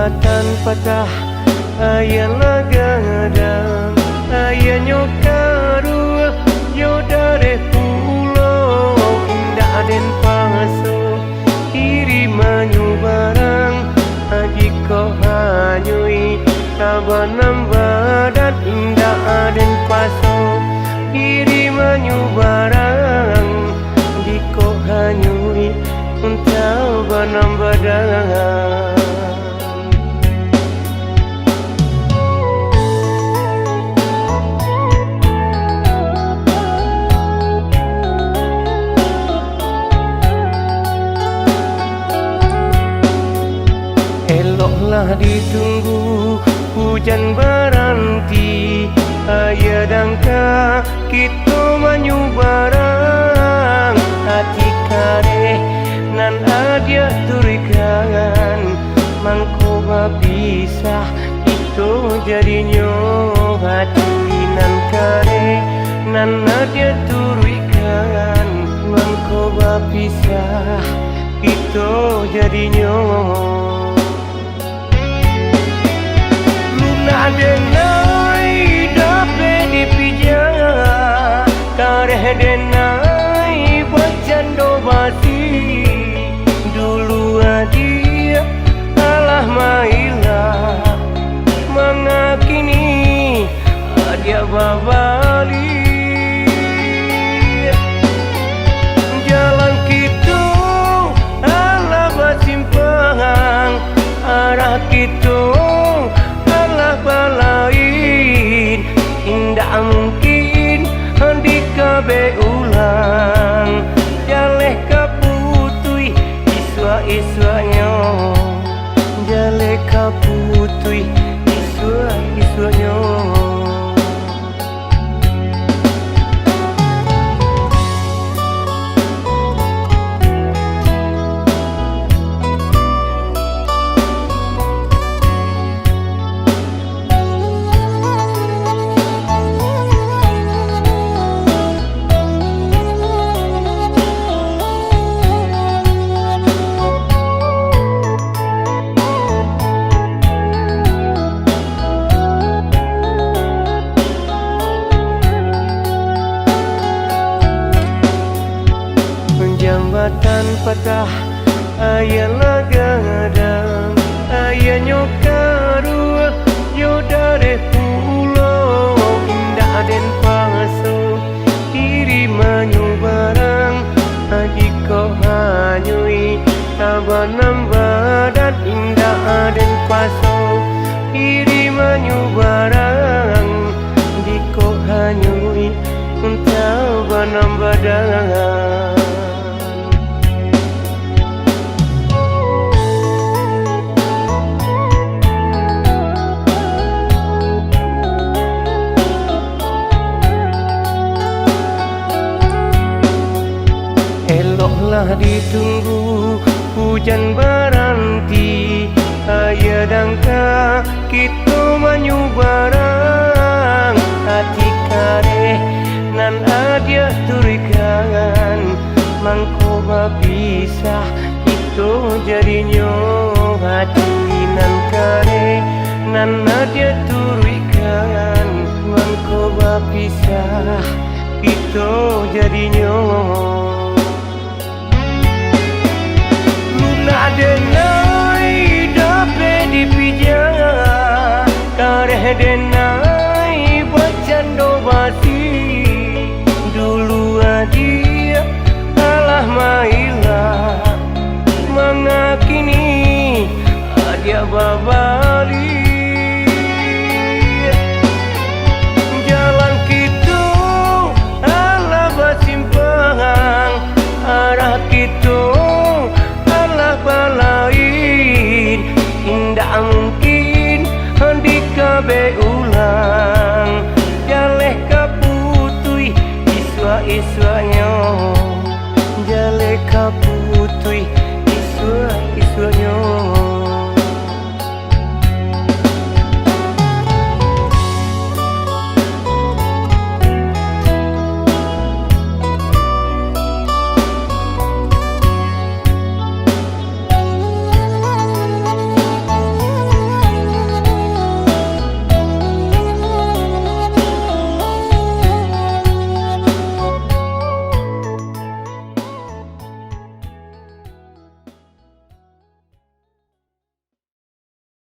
jambatan patah ayah lagadang ayah nyokaru yo dari pulau indah den paso kiri manyu barang haji ko hanyui tabanam badat indah den paso kiri manyu barang haji ko hanyui tabanam badat. Eloklah ditunggu hujan berhenti ayah dangka kita manyu barang hati kare nan adia turikan mangko pisah itu jadinya hati nan kare nan adia turikan mangko pisah itu jadinya denai dapat dipijak kareh denai bercanda basi dulu dia alah mailah mengakini dia babali jalan kita alah bersimpang arah kita balain indah mungkin dikabe ulang jaleh kaputui iswa-iswanya jaleh kaputui iswa-iswanya. Jambatan patah ayah lagadang ayah nyokaru yo dari pulau indah den paso kiri manyu barang haji ko hanyui tabanam badat indah den paso kiri manyu barang haji ko hanyui tabanam badat. Eloklah ditunggu hujan berhenti ayah dangka kita manyu barang hati kare nan adia turikan mangko pisah itu jadinya hati nan kare nan adia turikan mangko pisah itu jadinya denai dapat dipijak kareh denai bercanda basi dulu dia alah mailah mengakini dia babali jalan kita alah bersimpang arah kita balain indah mungkin dikabe ulang jaleh kaputui iswa-iswanya